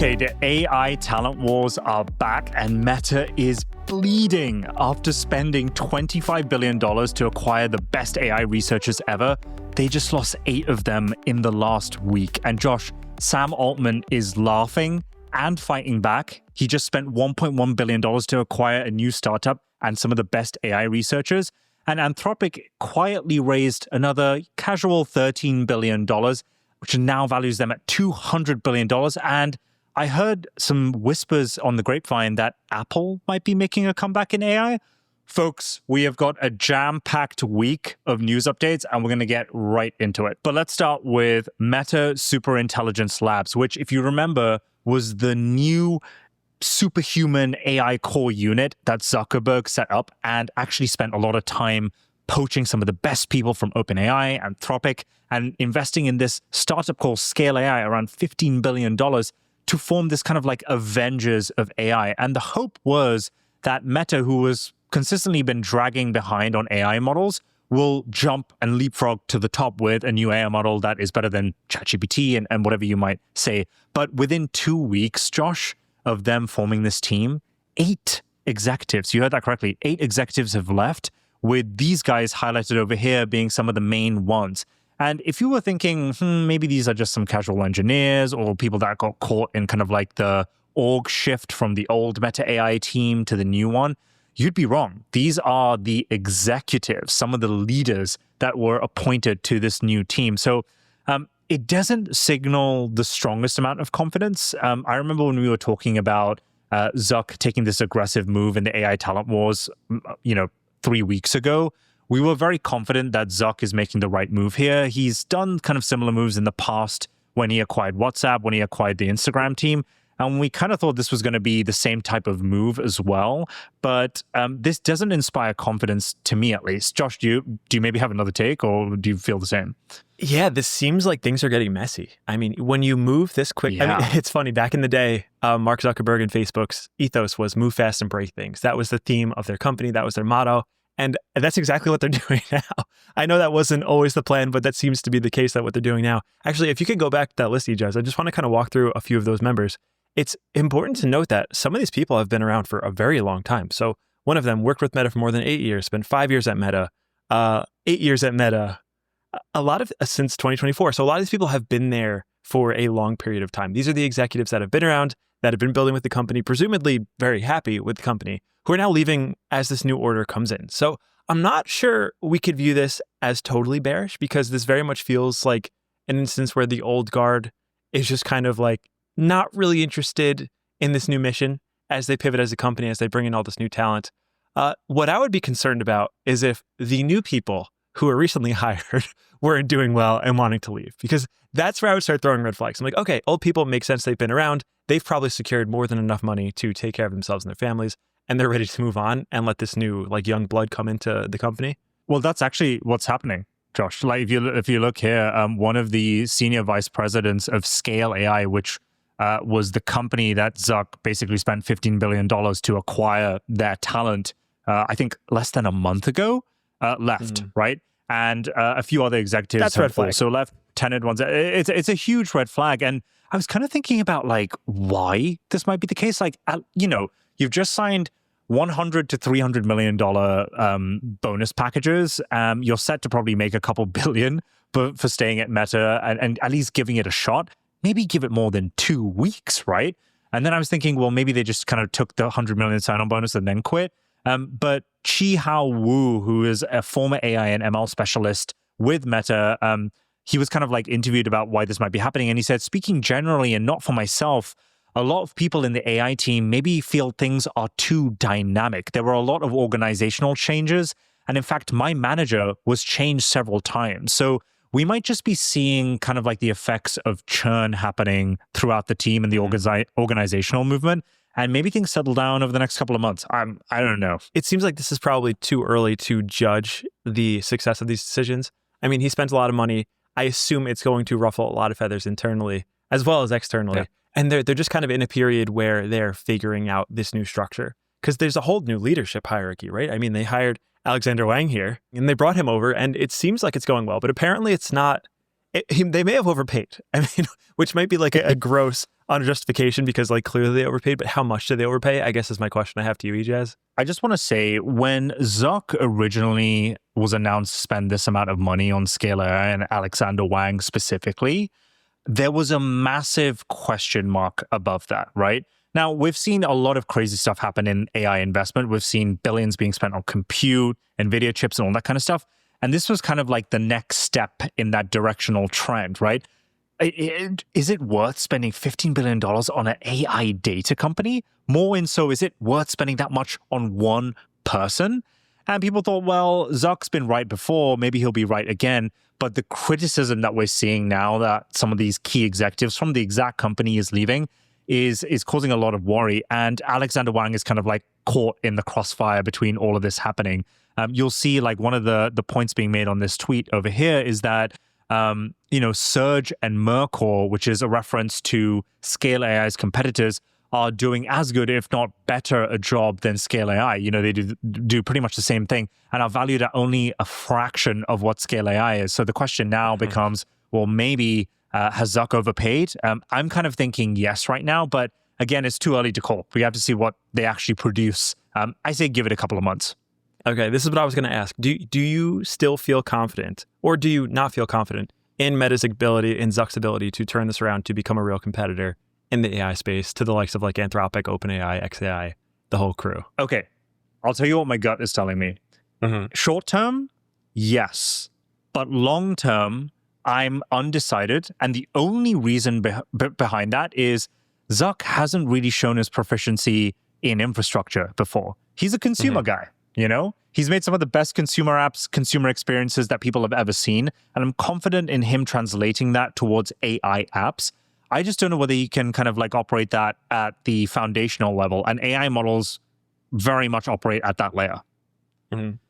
Okay, the AI talent wars are back and Meta is bleeding after spending $25 billion to acquire the best AI researchers ever. They just lost 8 of them in the last week. And Josh, Sam Altman is laughing and fighting back. He just spent $1.1 billion to acquire a new startup and some of the best AI researchers. And Anthropic quietly raised another casual $13 billion, which now values them at $200 billion. And I heard some whispers on the grapevine that Apple might be making a comeback in AI. Folks, we have got a jam-packed week of news updates, and we're going to get right into it. But let's start with Meta Superintelligence Labs, which, if you remember, was the new superhuman AI core unit that Zuckerberg set up and actually spent a lot of time poaching some of the best people from OpenAI, Anthropic, and investing in this startup called Scale AI around $15 billion to form this kind of like Avengers of AI. And the hope was that Meta, who was consistently been dragging behind on AI models, will jump and leapfrog to the top with a new AI model that is better than ChatGPT and whatever you might say. But within 2 weeks, Josh, of them forming this team, 8 executives, you heard that correctly, 8 executives have left, with these guys highlighted over here being some of the main ones. And if you were thinking, maybe these are just some casual engineers or people that got caught in kind of like the org shift from the old Meta AI team to the new one, you'd be wrong. These are the executives, some of the leaders that were appointed to this new team. So it doesn't signal the strongest amount of confidence. I remember when we were talking about Zuck taking this aggressive move in the AI talent wars, 3 weeks ago. We were very confident that Zuck is making the right move here. He's done kind of similar moves in the past when he acquired WhatsApp, when he acquired the Instagram team. And we kind of thought this was going to be the same type of move as well. But this doesn't inspire confidence to me, at least. Josh, do you maybe have another take, or do you feel the same? Yeah, this seems like things are getting messy. I mean, when you move this quick, Yeah. I mean, it's funny. Back in the day, Mark Zuckerberg and Facebook's ethos was move fast and break things. That was the theme of their company. That was their motto. And that's exactly what they're doing now. I know that wasn't always the plan, but that seems to be the case that what they're doing now. Actually, if you could go back to that list, Ejaz, I just want to kind of walk through a few of those members. It's important to note that some of these people have been around for a very long time. So one of them worked with Meta for more than 8 years, spent 5 years at Meta, 8 years at Meta, a lot of since 2024. So a lot of these people have been there for a long period of time. These are the executives that have been around, that have been building with the company, presumably very happy with the company, who are now leaving as this new order comes in. So I'm not sure we could view this as totally bearish, because this very much feels like an instance where the old guard is just kind of like not really interested in this new mission as they pivot as a company, as they bring in all this new talent. What I would be concerned about is if the new people who were recently hired weren't doing well and wanting to leave, because that's where I would start throwing red flags. I'm like, okay, old people make sense. They've been around. They've probably secured more than enough money to take care of themselves and their families, and they're ready to move on and let this new young blood come into the company. Well, that's actually what's happening, Josh. Like if you look here, one of the senior vice presidents of Scale AI, which was the company that Zuck basically spent $15 billion to acquire their talent, I think less than a month ago, left, right? And a few other executives That's red have flag. also left, tenured ones. It's a huge red flag. And I was kind of thinking about why this might be the case. You've just signed $100 to $300 million bonus packages. You're set to probably make a couple billion for staying at Meta and at least giving it a shot. Maybe give it more than 2 weeks, right? And then I was thinking, well, maybe they just kind of took the $100 million sign-on bonus and then quit. But Chi-Hao Wu, who is a former AI and ML specialist with Meta, he was kind of interviewed about why this might be happening. And he said, speaking generally and not for myself, a lot of people in the AI team maybe feel things are too dynamic. There were a lot of organizational changes. And in fact, my manager was changed several times. So we might just be seeing kind of the effects of churn happening throughout the team and the organizational movement. And maybe things settle down over the next couple of months. I don't know. It seems like this is probably too early to judge the success of these decisions. I mean, he spent a lot of money. I assume it's going to ruffle a lot of feathers internally as well as externally. Yeah. And they're just kind of in a period where they're figuring out this new structure, because there's a whole new leadership hierarchy, right? I mean, they hired Alexander Wang here and they brought him over and it seems like it's going well, but apparently it's not. They may have overpaid. I mean, which might be a gross on a justification because like clearly they overpaid, but how much did they overpay? I guess is my question I have to you, Ijaz. I just want to say, when Zuck originally was announced to spend this amount of money on Scale AI and Alexander Wang specifically, there was a massive question mark above that, right? Now, we've seen a lot of crazy stuff happen in AI investment. We've seen billions being spent on compute, NVIDIA chips, and all that kind of stuff. And this was kind of like the next step in that directional trend, right? Is it worth spending $15 billion on an AI data company? More in so, is it worth spending that much on one person? And people thought, well, Zuck's been right before, maybe he'll be right again. But the criticism that we're seeing now that some of these key executives from the exact company is leaving is causing a lot of worry. And Alexander Wang is kind of like caught in the crossfire between all of this happening. You'll see like one of the points being made on this tweet over here is that Surge and Mercor, which is a reference to Scale AI's competitors, are doing as good, if not better, a job than Scale AI. They do pretty much the same thing and are valued at only a fraction of what Scale AI is. So the question now becomes, well, maybe has Zuck overpaid? I'm kind of thinking yes right now, but again, it's too early to call. We have to see what they actually produce. I say give it a couple of months. Okay, this is what I was going to ask. Do you still feel confident, or do you not feel confident in Meta's ability, in Zuck's ability to turn this around to become a real competitor in the AI space to the likes of like Anthropic, OpenAI, XAI, the whole crew? Okay, I'll tell you what my gut is telling me. Short term, yes. But long term, I'm undecided. And the only reason behind that is Zuck hasn't really shown his proficiency in infrastructure before. He's a consumer guy. He's made some of the best consumer apps, consumer experiences that people have ever seen. And I'm confident in him translating that towards AI apps. I just don't know whether he can kind of like operate that at the foundational level. And AI models very much operate at that layer.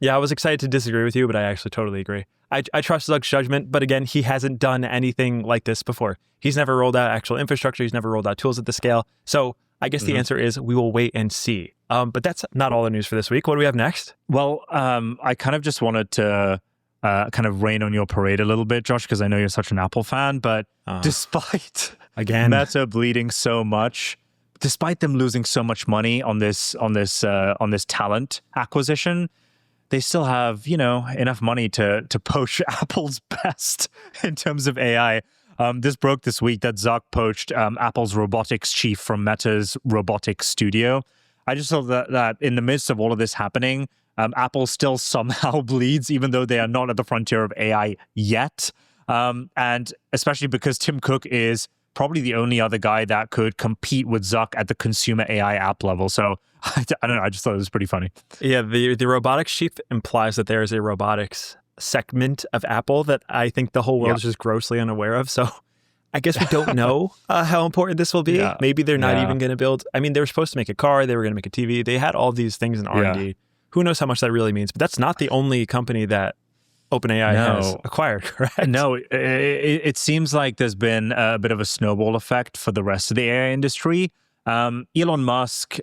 Yeah, I was excited to disagree with you, but I actually totally agree. I trust Zuck's judgment, but again, he hasn't done anything like this before. He's never rolled out actual infrastructure. He's never rolled out tools at the scale. So I guess the answer is we will wait and see. But that's not all the news for this week. What do we have next? Well, I kind of just wanted to kind of rain on your parade a little bit, Josh, because I know you're such an Apple fan. But despite Meta bleeding so much, despite them losing so much money on this talent acquisition, they still have enough money to poach Apple's best in terms of AI. This broke this week that Zuck poached Apple's robotics chief from Meta's robotics studio. I just thought that in the midst of all of this happening, Apple still somehow bleeds, even though they are not at the frontier of AI yet. And especially because Tim Cook is probably the only other guy that could compete with Zuck at the consumer AI app level. So I don't know. I just thought it was pretty funny. Yeah, the robotics chief implies that there is a robotics segment of Apple that I think the whole world is just grossly unaware of. So I guess we don't know how important this will be. Yeah. Maybe they're not even going to build. I mean, they were supposed to make a car. They were going to make a TV. They had all these things in R&D. Yeah. Who knows how much that really means? But that's not the only company that OpenAI has acquired, correct? No, it seems like there's been a bit of a snowball effect for the rest of the AI industry. Elon Musk,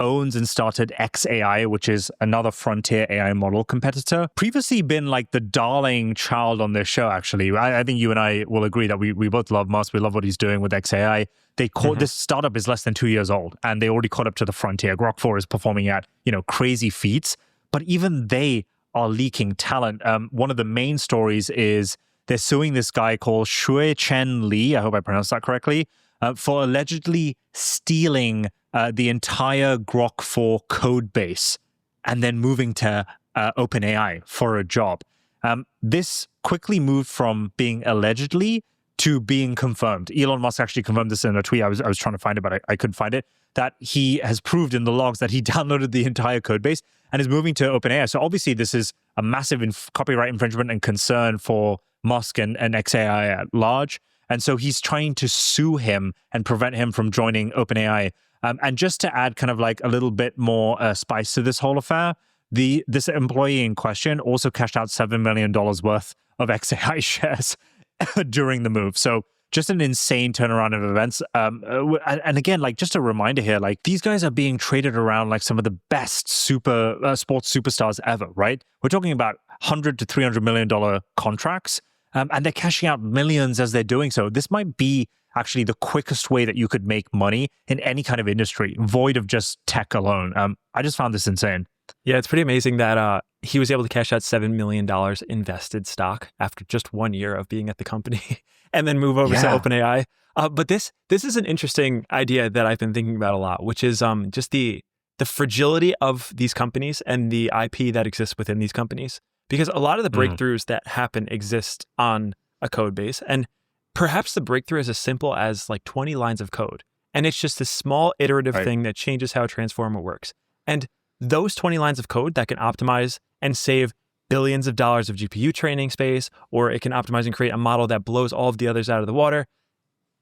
owns and started XAI, which is another frontier AI model competitor. Previously been like the darling child on this show, actually. I think you and I will agree that we both love Musk. We love what he's doing with XAI. They caught this startup is less than 2 years old, and they already caught up to the frontier. Grok 4 is performing at, crazy feats, but even they are leaking talent. One of the main stories is they're suing this guy called Shui Chen Li, I hope I pronounced that correctly, for allegedly stealing the entire Grok 4 code base and then moving to OpenAI for a job. This quickly moved from being allegedly to being confirmed. Elon Musk actually confirmed this in a tweet. I was trying to find it, but I couldn't find it, that he has proved in the logs that he downloaded the entire code base and is moving to OpenAI. So obviously this is a massive copyright infringement and concern for Musk and XAI at large. And so he's trying to sue him and prevent him from joining OpenAI. And just to add kind of like a little bit more spice to this whole affair, this employee in question also cashed out $7 million worth of XAI shares during the move. So just an insane turnaround of events. And again, like just a reminder here, like these guys are being traded around like some of the best sports superstars ever, right? We're talking about $100 to $300 million contracts. and they're cashing out millions as they're doing so. This might be actually the quickest way that you could make money in any kind of industry, void of just tech alone. I just found this insane. Yeah, it's pretty amazing that he was able to cash out $7 million invested stock after just 1 year of being at the company and then move over to OpenAI. But this is an interesting idea that I've been thinking about a lot, which is just the fragility of these companies and the IP that exists within these companies. Because a lot of the breakthroughs that happen exist on a code base. And perhaps the breakthrough is as simple as like 20 lines of code. And it's just this small iterative thing that changes how a transformer works. And those 20 lines of code that can optimize and save billions of dollars of GPU training space, or it can optimize and create a model that blows all of the others out of the water.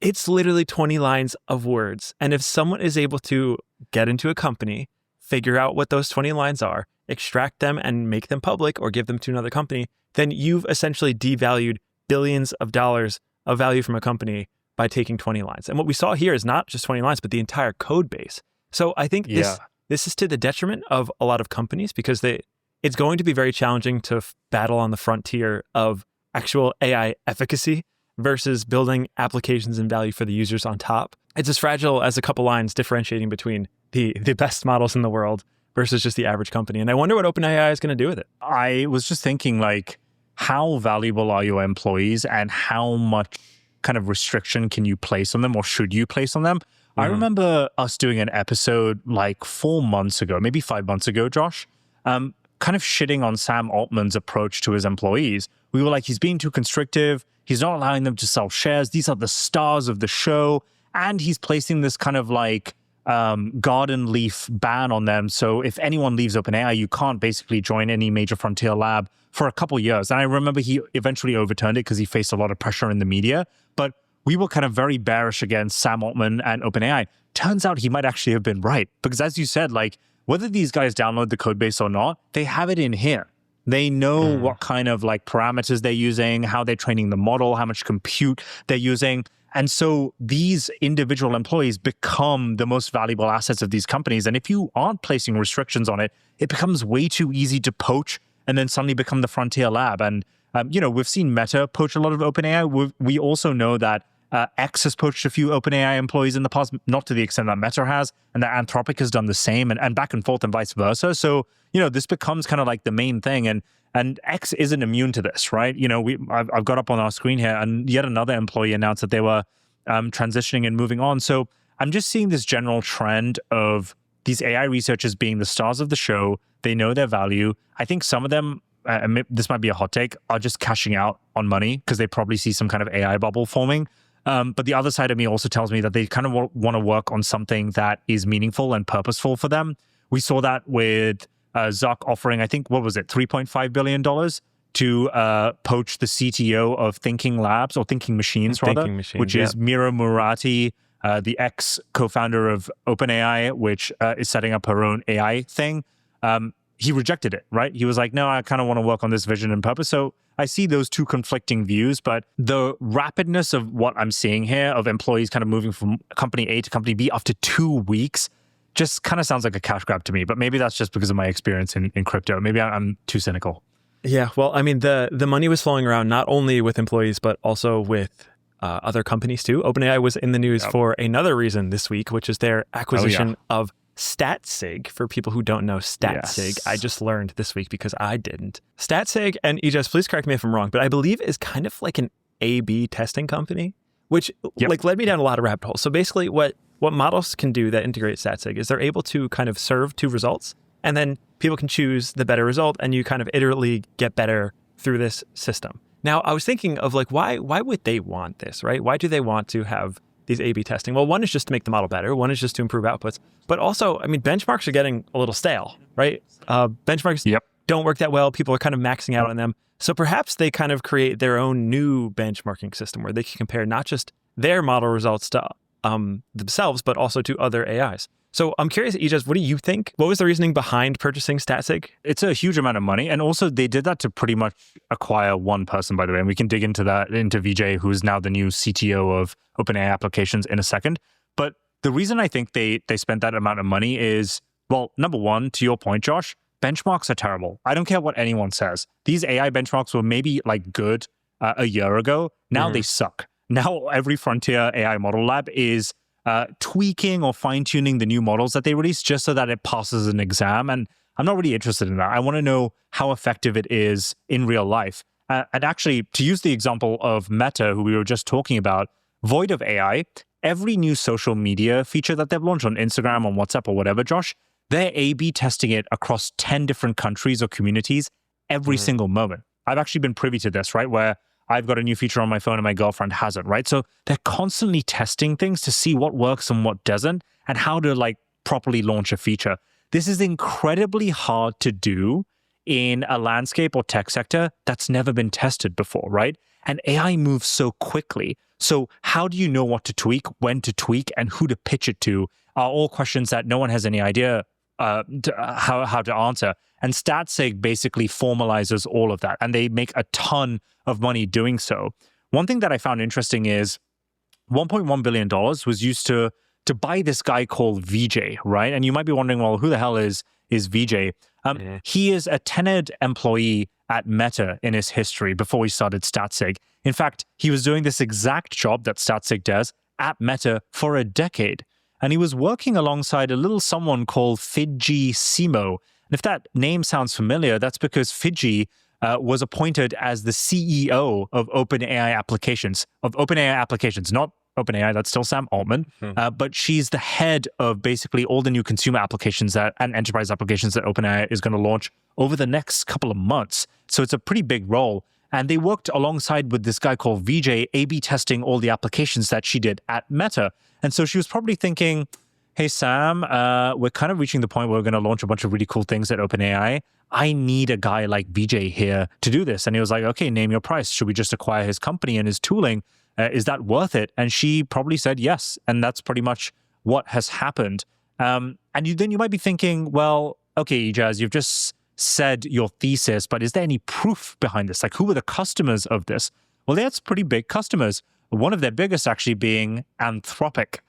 It's literally 20 lines of words. And if someone is able to get into a company, figure out what those 20 lines are, extract them and make them public or give them to another company, then you've essentially devalued billions of dollars of value from a company by taking 20 lines. And what we saw here is not just 20 lines, but the entire code base. So I think this is to the detriment of a lot of companies because it's going to be very challenging to battle on the frontier of actual AI efficacy versus building applications and value for the users on top. It's as fragile as a couple lines differentiating between the best models in the world versus just the average company. And I wonder what OpenAI is going to do with it. I was just thinking, like, how valuable are your employees and how much kind of restriction can you place on them or should you place on them? I remember us doing an episode like 4 months ago, maybe 5 months ago, Josh, kind of shitting on Sam Altman's approach to his employees. We were like, he's being too constrictive. He's not allowing them to sell shares. These are the stars of the show. And he's placing this kind of like garden leaf ban on them. So if anyone leaves OpenAI, you can't basically join any major frontier lab for a couple years. And I remember he eventually overturned it because he faced a lot of pressure in the media. But we were kind of very bearish against Sam Altman and OpenAI. Turns out he might actually have been right. Because as you said, like, whether these guys download the code base or not, they have it in here. They know what kind of like parameters they're using, how they're training the model, how much compute they're using. And so these individual employees become the most valuable assets of these companies. And if you aren't placing restrictions on it, it becomes way too easy to poach and then suddenly become the frontier lab. And, we've seen Meta poach a lot of OpenAI. We also know that X has poached a few OpenAI employees in the past, not to the extent that Meta has, and that Anthropic has done the same, and back and forth and vice versa. So, this becomes kind of like the main thing. And X isn't immune to this, right? I've got up on our screen here, and yet another employee announced that they were transitioning and moving on. So I'm just seeing this general trend of these AI researchers being the stars of the show. They know their value. I think some of them, this might be a hot take, are just cashing out on money because they probably see some kind of AI bubble forming. But the other side of me also tells me that they kind of want to work on something that is meaningful and purposeful for them. We saw that with Zuck offering, I think, what was it, $3.5 billion to poach the CTO of Thinking Labs, or Thinking Machines, which is Mira Murati, the ex-co-founder of OpenAI, which is setting up her own AI thing. He rejected it, right? He was like, no, I kind of want to work on this vision and purpose. So I see those two conflicting views, but the rapidness of what I'm seeing here of employees kind of moving from company A to company B after 2 weeks just kind of sounds like a cash grab to me. But maybe that's just because of my experience in crypto. Maybe I'm too cynical. Yeah, well, I mean, the money was flowing around not only with employees, but also with other companies too. OpenAI was in the news for another reason this week, which is their acquisition of Statsig. For people who don't know Statsig, I just learned this week because I didn't. Statsig, and Ijaz, please correct me if I'm wrong, but I believe is kind of like an A/B testing company, which like led me down a lot of rabbit holes. So basically what models can do that integrate Statsig is they're able to kind of serve two results, and then people can choose the better result, and you kind of iteratively get better through this system. Now, I was thinking of like, why would they want this, right? Why do they want to have these A/B testing? Well, one is just to make the model better. One is just to improve outputs. But also, I mean, benchmarks are getting a little stale, right? Benchmarks don't work that well. People are kind of maxing out on them. So perhaps they kind of create their own new benchmarking system where they can compare not just their model results to themselves, but also to other AIs. So I'm curious, Ijaz, what do you think? What was the reasoning behind purchasing Statsig? It's a huge amount of money. And also they did that to pretty much acquire one person, by the way. And we can dig into that, into Vijay, who's now the new CTO of OpenAI applications in a second. But the reason I think they spent that amount of money is, well, number one, to your point, Josh, benchmarks are terrible. I don't care what anyone says. These AI benchmarks were maybe like good a year ago, now they suck. Now every frontier AI model lab is tweaking or fine-tuning the new models that they release just so that it passes an exam. And I'm not really interested in that. I want to know how effective it is in real life. And actually, to use the example of Meta, who we were just talking about, void of AI, every new social media feature that they've launched on Instagram, on WhatsApp, or whatever, Josh, they're A/B testing it across 10 different countries or communities every single moment. I've actually been privy to this, right? Where I've got a new feature on my phone and my girlfriend hasn't, right? So they're constantly testing things to see what works and what doesn't and how to like properly launch a feature. This is incredibly hard to do in a landscape or tech sector that's never been tested before, right? And AI moves so quickly. So how do you know what to tweak, when to tweak, and who to pitch it to are all questions that no one has any idea how to answer. And Statsig basically formalizes all of that, and they make a ton of money doing so. One thing that I found interesting is $1.1 billion was used to buy this guy called VJ, right? And you might be wondering, well, who the hell is VJ? He is a tenured employee at Meta in his history before he started Statsig. In fact, he was doing this exact job that Statsig does at Meta for a decade. And he was working alongside a little someone called Fidji Simo. And if that name sounds familiar, that's because Fidji was appointed as the CEO of OpenAI applications, not OpenAI, that's still Sam Altman, but she's the head of basically all the new consumer applications and enterprise applications that OpenAI is going to launch over the next couple of months. So it's a pretty big role. And they worked alongside with this guy called VJ, A/B testing all the applications that she did at Meta. And so she was probably thinking, hey, Sam, we're kind of reaching the point where we're going to launch a bunch of really cool things at OpenAI. I need a guy like VJ here to do this. And he was like, okay, name your price. Should we just acquire his company and his tooling? Is that worth it? And she probably said yes. And that's pretty much what has happened. And then you might be thinking, well, okay, Ijaz, you've just said your thesis, but is there any proof behind this? Like, who were the customers of this? Well, they had some pretty big customers. One of their biggest actually being Anthropic,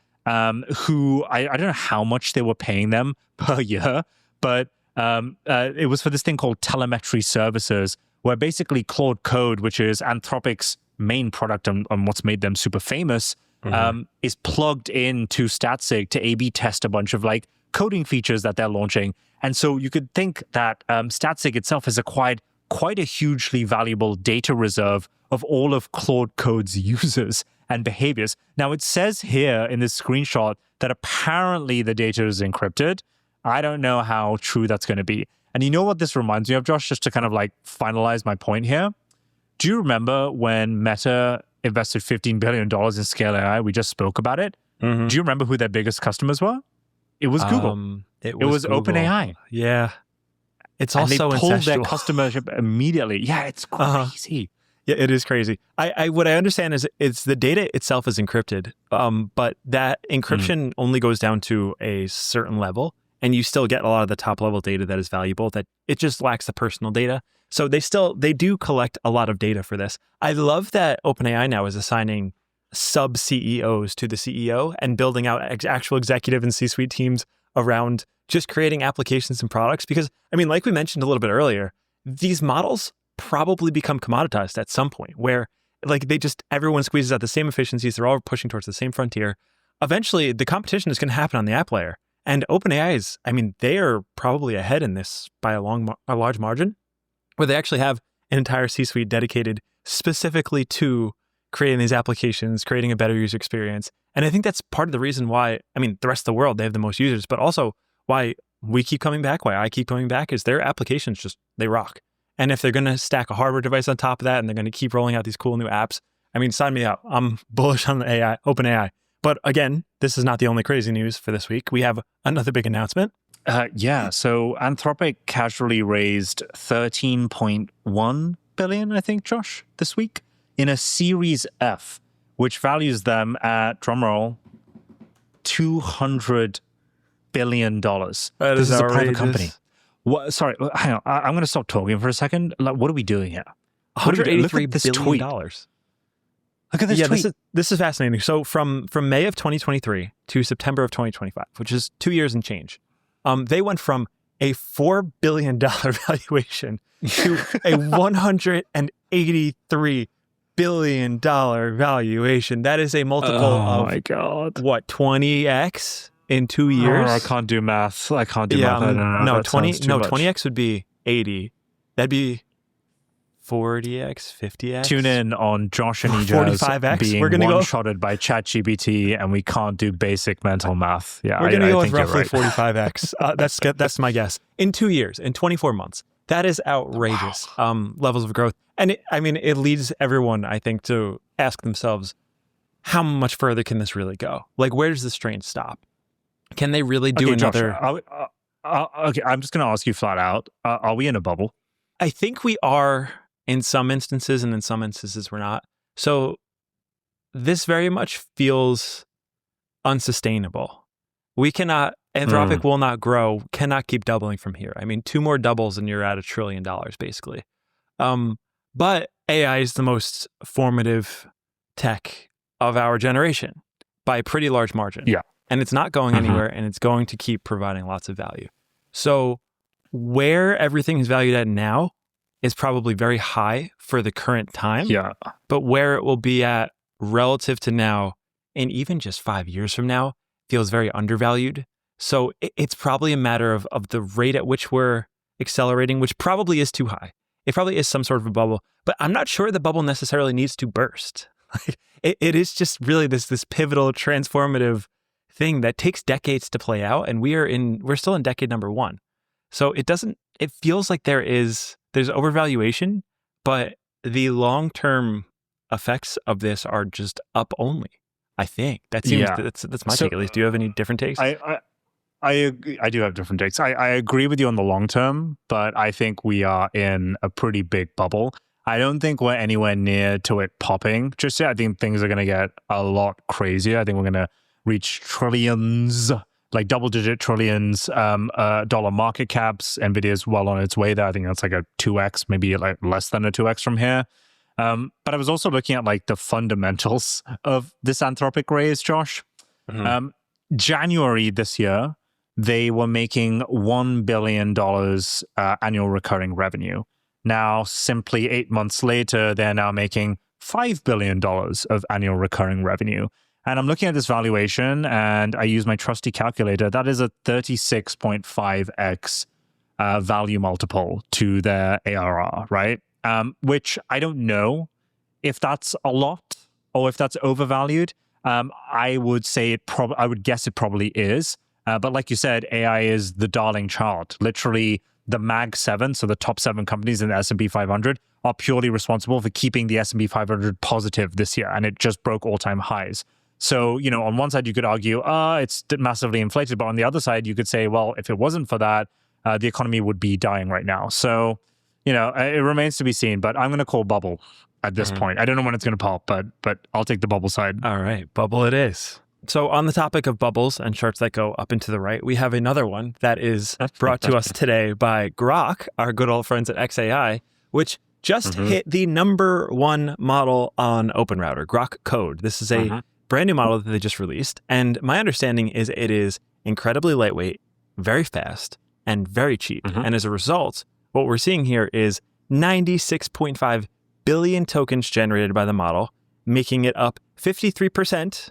who I don't know how much they were paying them per year, but it was for this thing called telemetry services, where basically Claude Code, which is Anthropic's main product and what's made them super famous, is plugged into Statsig to A/B test a bunch of like coding features that they're launching. And so you could think that Statsig itself has acquired quite a hugely valuable data reserve of all of Claude Code's users and behaviors. Now, it says here in this screenshot that apparently the data is encrypted. I don't know how true that's going to be. And you know what this reminds me of, Josh, just to kind of like finalize my point here? Do you remember when Meta invested $15 billion in Scale AI? We just spoke about it. Do you remember who their biggest customers were? It was Google. It was OpenAI. Yeah. It's and also they pulled incestual. their customership immediately. Yeah, it's crazy. Yeah, it is crazy. What I understand is it's the data itself is encrypted, but that encryption only goes down to a certain level, and you still get a lot of the top level data that is valuable. That it just lacks the personal data. So they do collect a lot of data for this. I love that OpenAI now is assigning sub CEOs to the CEO and building out actual executive and C-suite teams around just creating applications and products. Because, I mean, like we mentioned a little bit earlier, these models probably become commoditized at some point where like everyone squeezes out the same efficiencies. They're all pushing towards the same frontier. Eventually, the competition is going to happen on the app layer. And OpenAI is, I mean, they are probably ahead in this by a large margin, where they actually have an entire C-suite dedicated specifically to creating these applications, creating a better user experience. And I think that's part of the reason why, I mean, the rest of the world, they have the most users, but also why we keep coming back, why I keep coming back, is their applications they rock. And if they're going to stack a hardware device on top of that and they're going to keep rolling out these cool new apps, I mean, sign me up. I'm bullish on the OpenAI. But again, this is not the only crazy news for this week. We have another big announcement. So Anthropic casually raised $13.1 billion, I think, Josh, this week in a Series F, which values them at, drumroll, $200 billion. This is a private company. What, sorry, hang on. I'm going to stop talking for a second. Like, what are we doing here? $183 billion. Look at this tweet. This is fascinating. So from May of 2023 to September of 2025, which is 2 years and change, they went from a $4 billion valuation to a $183 billion valuation. That is a multiple of, my God. what, 20x in 2 years? I can't do math. I can't do math. I don't know. No, That sounds too much. 20x would be 80. That'd be 40x, 50x. Tune in on Josh and Ijaz 45x. being We're gonna go one-shotted by ChatGPT, and we can't do basic mental math. Yeah, we're going to go with think you're roughly right. 45x. That's my guess. In 2 years, in 24 months. That is outrageous levels of growth. And it leads everyone, I think, to ask themselves, how much further can this really go? Like, where does this train stop? Can they really do another? Josh, okay, I'm just going to ask you flat out. Are we in a bubble? I think we are in some instances, and in some instances we're not. So this very much feels unsustainable. We cannot, Anthropic will not grow, cannot keep doubling from here. I mean, 2 more doubles and you're at $1 trillion, basically. But AI is the most formative tech of our generation by a pretty large margin. Yeah. And it's not going anywhere, and it's going to keep providing lots of value. So where everything is valued at now is probably very high for the current time. Yeah. But where it will be at relative to now, and even just 5 years from now, feels very undervalued. So it's probably a matter of the rate at which we're accelerating, which probably is too high. It probably is some sort of a bubble, but I'm not sure the bubble necessarily needs to burst. It is just really this pivotal, transformative thing that takes decades to play out, and we're still in decade number 1. So it feels like there's overvaluation, but the long-term effects of this are just up only. I think that seems that's my take at least. Do you have any different takes? I do have different takes. I agree with you on the long term, but I think we are in a pretty big bubble. I don't think we're anywhere near to it popping just yet. I think things are going to get a lot crazier. I think we're going to reach trillions, like double-digit trillions dollar market caps. NVIDIA's well on its way there. I think that's like a 2x, maybe like less than a 2x from here. But I was also looking at like the fundamentals of this Anthropic raise, Josh. January this year, they were making $1 billion annual recurring revenue. Now, simply 8 months later, they're now making $5 billion of annual recurring revenue. And I'm looking at this valuation, and I use my trusty calculator. That is a 36.5x value multiple to their ARR, right? Which I don't know if that's a lot or if that's overvalued. I would say I would guess it probably is. But like you said, AI is the darling child. Literally, the Mag 7, so the top 7 companies in the S&P 500, are purely responsible for keeping the S&P 500 positive this year, and it just broke all-time highs. So, on one side, you could argue, it's massively inflated. But on the other side, you could say, well, if it wasn't for that, the economy would be dying right now. So, it remains to be seen. But I'm going to call bubble at this point. I don't know when it's going to pop, but I'll take the bubble side. All right, bubble it is. So on the topic of bubbles and charts that go up and to the right, we have another one that is brought to us today by Grok, our good old friends at XAI, which just hit the number 1 model on OpenRouter, Grok Code. This is a brand new model that they just released. And my understanding is it is incredibly lightweight, very fast, and very cheap. And as a result, what we're seeing here is 96.5 billion tokens generated by the model, making it up 53%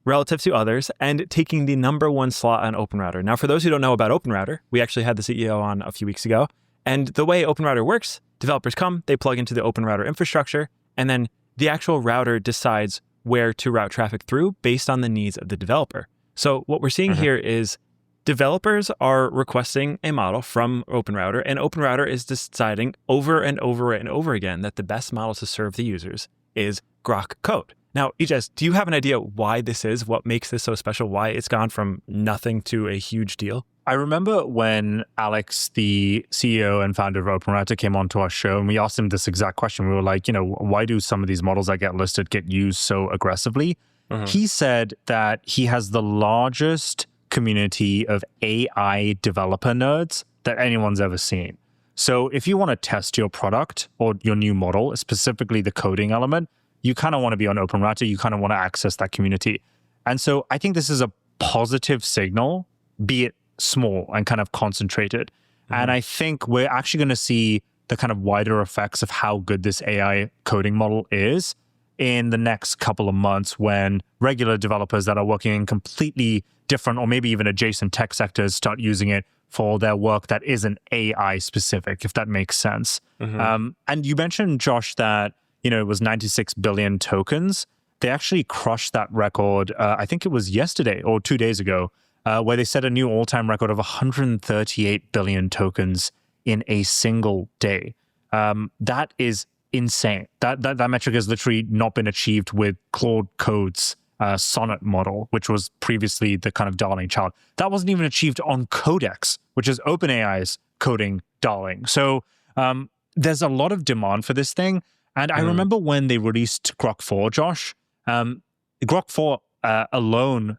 relative to others and taking the number 1 slot on OpenRouter. Now, for those who don't know about OpenRouter, we actually had the CEO on a few weeks ago. And the way OpenRouter works, developers come, they plug into the OpenRouter infrastructure, and then the actual router decides where to route traffic through based on the needs of the developer. So what we're seeing here is developers are requesting a model from OpenRouter, and OpenRouter is deciding over and over and over again that the best model to serve the users is Grok Code. Now, Ijaz, do you have an idea why this is? What makes this so special? Why it's gone from nothing to a huge deal? I remember when Alex, the CEO and founder of OpenRouter, came onto our show, and we asked him this exact question. We were like, why do some of these models that get listed get used so aggressively? He said that he has the largest community of AI developer nerds that anyone's ever seen. So if you want to test your product or your new model, specifically the coding element, you kind of want to be on OpenRouter. You kind of want to access that community. And so I think this is a positive signal, be it small and kind of concentrated. And I think we're actually going to see the kind of wider effects of how good this AI coding model is in the next couple of months when regular developers that are working in completely different or maybe even adjacent tech sectors start using it for their work that isn't AI specific, if that makes sense. And you mentioned, Josh, that it was 96 billion tokens. They actually crushed that record, I think it was yesterday or 2 days ago, where they set a new all-time record of 138 billion tokens in a single day. That is insane. That metric has literally not been achieved with Claude Code's Sonnet model, which was previously the kind of darling child. That wasn't even achieved on Codex, which is OpenAI's coding darling. So there's a lot of demand for this thing. And I remember when they released Grok 4, Josh, Grok 4 alone,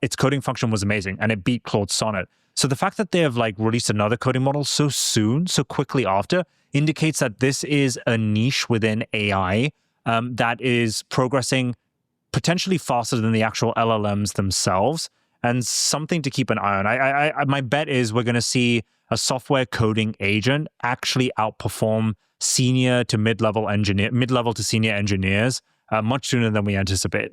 its coding function was amazing and it beat Claude Sonnet. So the fact that they have released another coding model so soon, so quickly after, indicates that this is a niche within AI that is progressing potentially faster than the actual LLMs themselves, and something to keep an eye on. I my bet is we're going to see a software coding agent actually outperform senior to mid-level to senior engineers much sooner than we anticipate.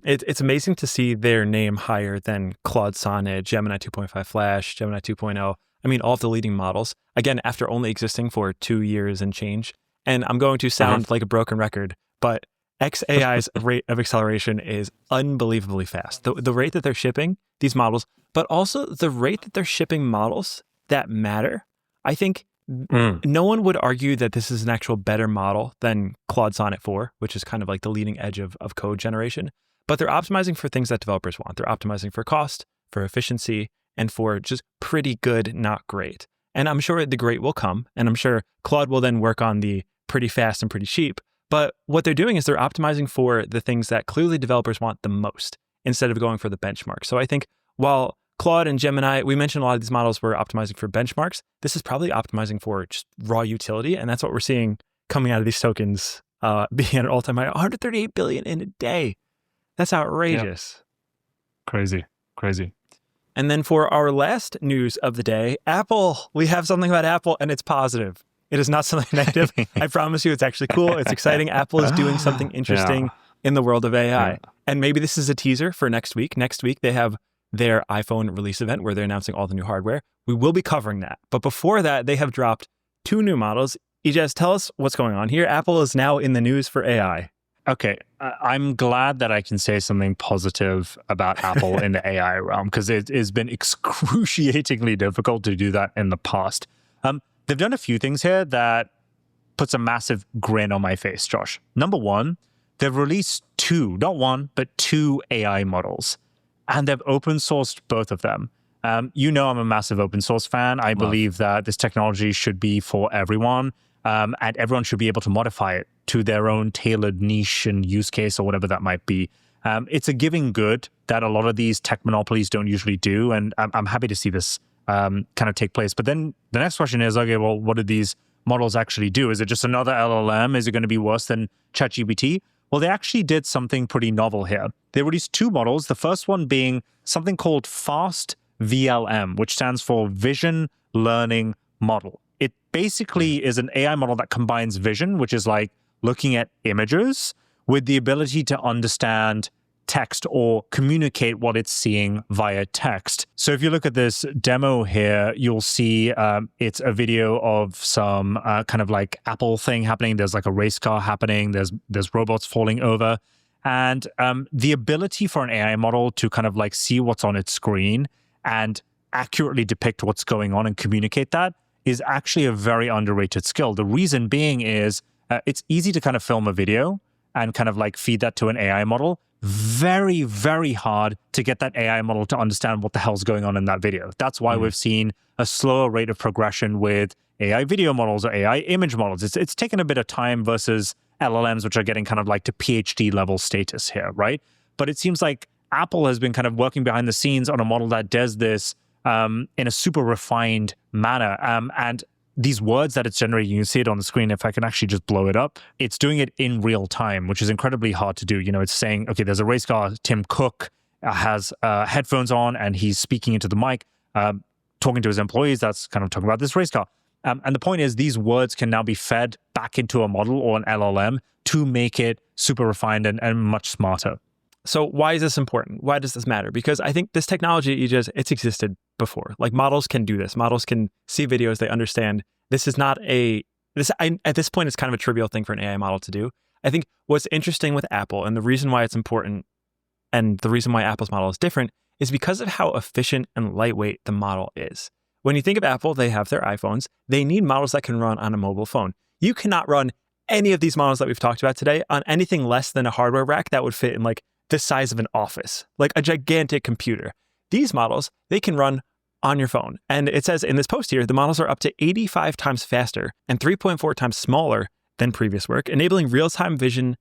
It's amazing to see their name higher than Claude Sonnet, Gemini 2.5 Flash, Gemini 2.0. I mean, all of the leading models, again, after only existing for 2 years and change. And I'm going to sound like a broken record, but XAI's rate of acceleration is unbelievably fast. The rate that they're shipping these models, but also the rate that they're shipping models that matter. I think no one would argue that this is an actual better model than Claude Sonnet 4, which is kind of like the leading edge of code generation. But they're optimizing for things that developers want. They're optimizing for cost, for efficiency, and for just pretty good, not great. And I'm sure the great will come. And I'm sure Claude will then work on the pretty fast and pretty cheap. But what they're doing is they're optimizing for the things that clearly developers want the most instead of going for the benchmark. So I think while Claude and Gemini, we mentioned a lot of these models were optimizing for benchmarks, this is probably optimizing for just raw utility. And that's what we're seeing coming out of these tokens being at an all-time high, 138 billion in a day. That's outrageous. Yep. Crazy. And then for our last news of the day, Apple. We have something about Apple and it's positive. It is not something negative. I promise you it's actually cool. It's exciting. Apple is doing something interesting in the world of AI. Yeah. And maybe this is a teaser for next week. Next week, they have their iPhone release event where they're announcing all the new hardware. We will be covering that. But before that, they have dropped 2 new models. Ijaz, tell us what's going on here. Apple is now in the news for AI. Okay, I'm glad that I can say something positive about Apple in the AI realm because it has been excruciatingly difficult to do that in the past. They've done a few things here that puts a massive grin on my face, Josh. Number one, they've released 2, not 1, but 2 AI models, and they've open sourced both of them. I'm a massive open source fan. I believe that this technology should be for everyone, and everyone should be able to modify it to their own tailored niche and use case or whatever that might be. It's a giving good that a lot of these tech monopolies don't usually do, and I'm happy to see this kind of take place. But then the next question is, okay, well, what do these models actually do? Is it just another LLM? Is it going to be worse than ChatGPT? Well, they actually did something pretty novel here. They released 2 models, the first one being something called Fast VLM, which stands for Vision Learning Model. It basically is an AI model that combines vision, which is like looking at images, with the ability to understand text or communicate what it's seeing via text. So if you look at this demo here, you'll see it's a video of some kind of like Apple thing happening. There's like a race car happening. There's robots falling over. And the ability for an AI model to kind of like see what's on its screen and accurately depict what's going on and communicate that is actually a very underrated skill. The reason being is it's easy to kind of film a video and kind of like feed that to an AI model. Very, very hard to get that AI model to understand what the hell's going on in that video. That's why we've seen a slower rate of progression with AI video models or AI image models. It's taken a bit of time versus LLMs, which are getting kind of like to PhD level status here, right? But it seems like Apple has been kind of working behind the scenes on a model that does this in a super refined manner. And these words that it's generating, you can see it on the screen. If I can actually just blow it up, it's doing it in real time, which is incredibly hard to do. It's saying, okay, there's a race car. Tim Cook has headphones on and he's speaking into the mic, talking to his employees. That's kind of talking about this race car. And the point is, these words can now be fed back into a model or an LLM to make it super refined and much smarter. So why is this important? Why does this matter? Because I think this technology, it's existed before. Like models can do this. Models can see videos. They understand. This is not at this point, it's kind of a trivial thing for an AI model to do. I think what's interesting with Apple and the reason why it's important and the reason why Apple's model is different is because of how efficient and lightweight the model is. When you think of Apple, they have their iPhones. They need models that can run on a mobile phone. You cannot run any of these models that we've talked about today on anything less than a hardware rack that would fit in like the size of an office, like a gigantic computer. These models, they can run on your phone. And it says in this post here, the models are up to 85 times faster and 3.4 times smaller than previous work, enabling real-time vision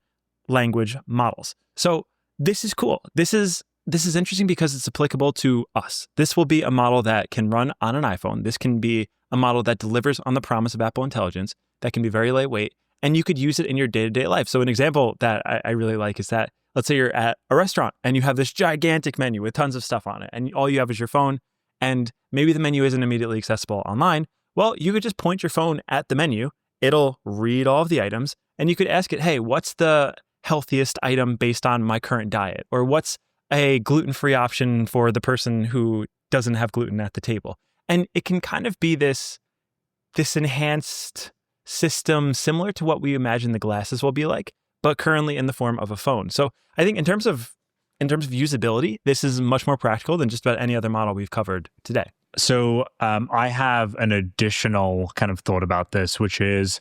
language models. So this is cool. This is interesting because it's applicable to us. This will be a model that can run on an iPhone. This can be a model that delivers on the promise of Apple Intelligence, that can be very lightweight, and you could use it in your day-to-day life. So an example that I really like is that, let's say you're at a restaurant and you have this gigantic menu with tons of stuff on it, and all you have is your phone, and maybe the menu isn't immediately accessible online. Well, you could just point your phone at the menu. It'll read all of the items, and you could ask it, hey, what's the healthiest item based on my current diet? Or what's a gluten-free option for the person who doesn't have gluten at the table? And it can kind of be this enhanced system similar to what we imagine the glasses will be like, but currently in the form of a phone. So I think in terms of usability, this is much more practical than just about any other model we've covered today. So I have an additional kind of thought about this, which is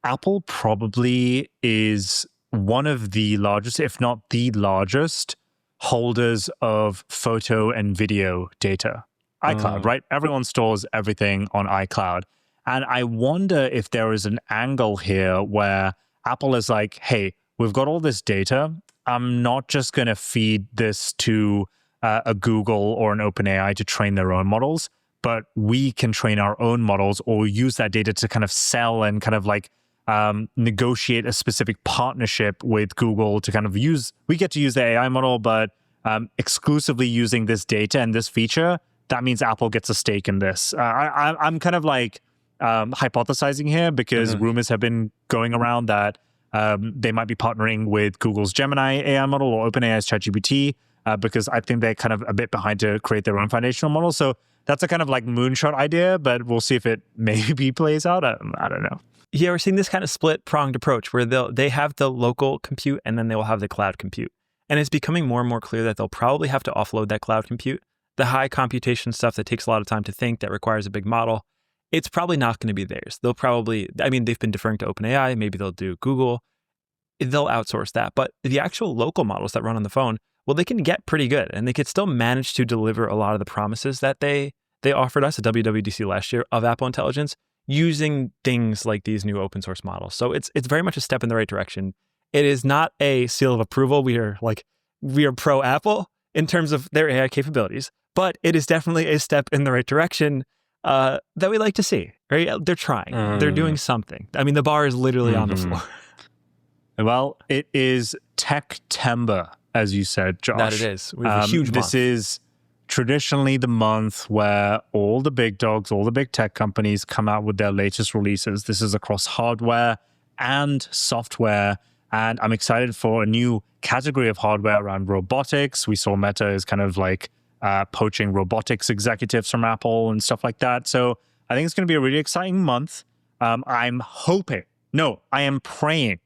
Apple probably is one of the largest, if not the largest, holders of photo and video data. iCloud, right? Everyone stores everything on iCloud. And I wonder if there is an angle here where Apple is like, hey, we've got all this data. I'm not just going to feed this to a Google or an OpenAI to train their own models, but we can train our own models or use that data to kind of sell and kind of like negotiate a specific partnership with Google to kind of use, we get to use the AI model, but exclusively using this data and this feature, that means Apple gets a stake in this. I'm kind of like hypothesizing here because rumors have been going around that they might be partnering with Google's Gemini AI model or OpenAI's ChatGPT because I think they're kind of a bit behind to create their own foundational model. So that's a kind of like moonshot idea, but we'll see if it maybe plays out. I don't know. Yeah, we're seeing this kind of split-pronged approach where they have the local compute and then they will have the cloud compute. And it's becoming more and more clear that they'll probably have to offload that cloud compute. The high computation stuff that takes a lot of time to think, that requires a big model, it's probably not going to be theirs. They'll probably, they've been deferring to OpenAI. Maybe they'll do Google. They'll outsource that. But the actual local models that run on the phone, well, they can get pretty good and they could still manage to deliver a lot of the promises that they offered us at WWDC last year of Apple Intelligence using things like these new open source models. So it's very much a step in the right direction. It is not a seal of approval. We are pro Apple in terms of their AI capabilities, but it is definitely a step in the right direction that we like to see, right? They're trying. They're doing something. I mean, the bar is literally on the floor. Well, it is Tech-tember, as you said, Josh. That it is. We have a huge month. This is traditionally the month where all the big dogs, all the big tech companies come out with their latest releases. This is across hardware and software. And I'm excited for a new category of hardware around robotics. We saw Meta is kind of like poaching robotics executives from Apple and stuff like that. So I think it's going to be a really exciting month. I am praying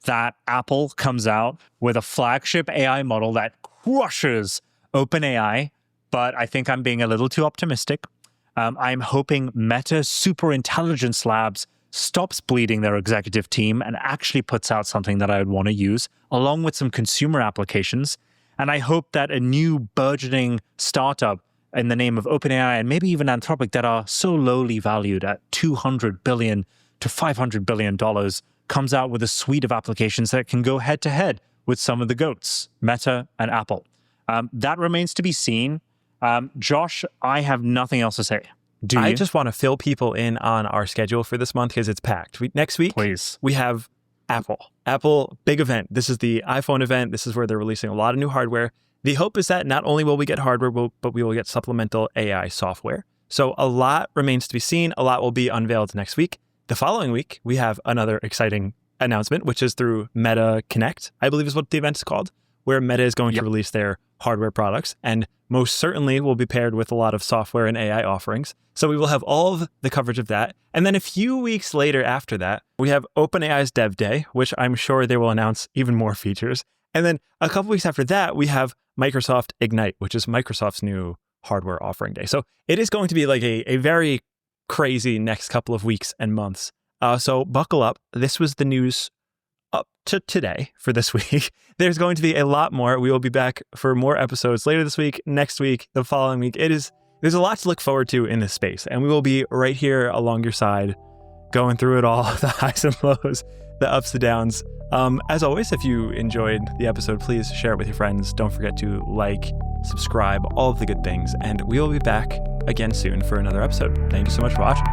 that Apple comes out with a flagship AI model that crushes OpenAI, but I think I'm being a little too optimistic. I'm hoping Meta's Superintelligence Labs stops bleeding their executive team and actually puts out something that I would want to use, along with some consumer applications. And I hope that a new burgeoning startup in the name of OpenAI and maybe even Anthropic that are so lowly valued at $200 billion to $500 billion comes out with a suite of applications that can go head to head with some of the GOATs, Meta and Apple. That remains to be seen. Josh, I have nothing else to say. Do you? I just want to fill people in on our schedule for this month because it's packed. Next week, please, we have Apple. Apple, big event. This is the iPhone event. This is where they're releasing a lot of new hardware. The hope is that not only will we get hardware, but we will get supplemental AI software. So a lot remains to be seen. A lot will be unveiled next week. The following week, we have another exciting announcement, which is through Meta Connect, I believe is what the event is called, where Meta is going to release their hardware products and most certainly will be paired with a lot of software and AI offerings. So we will have all of the coverage of that. And then a few weeks later after that, we have OpenAI's Dev Day, which I'm sure they will announce even more features. And then a couple weeks after that, we have Microsoft Ignite, which is Microsoft's new hardware offering day. So it is going to be like a very crazy next couple of weeks and months. So buckle up. This was the news up to today for this week. There's going to be a lot more. We will be back for more episodes later this week, next week, the following week. There's a lot to look forward to in this space, and we will be right here along your side, going through it all, the highs and lows, the ups and downs. As always, if you enjoyed the episode, please share it with your friends. Don't forget to like, subscribe, all of the good things, and we will be back again soon for another episode. Thank you so much for watching.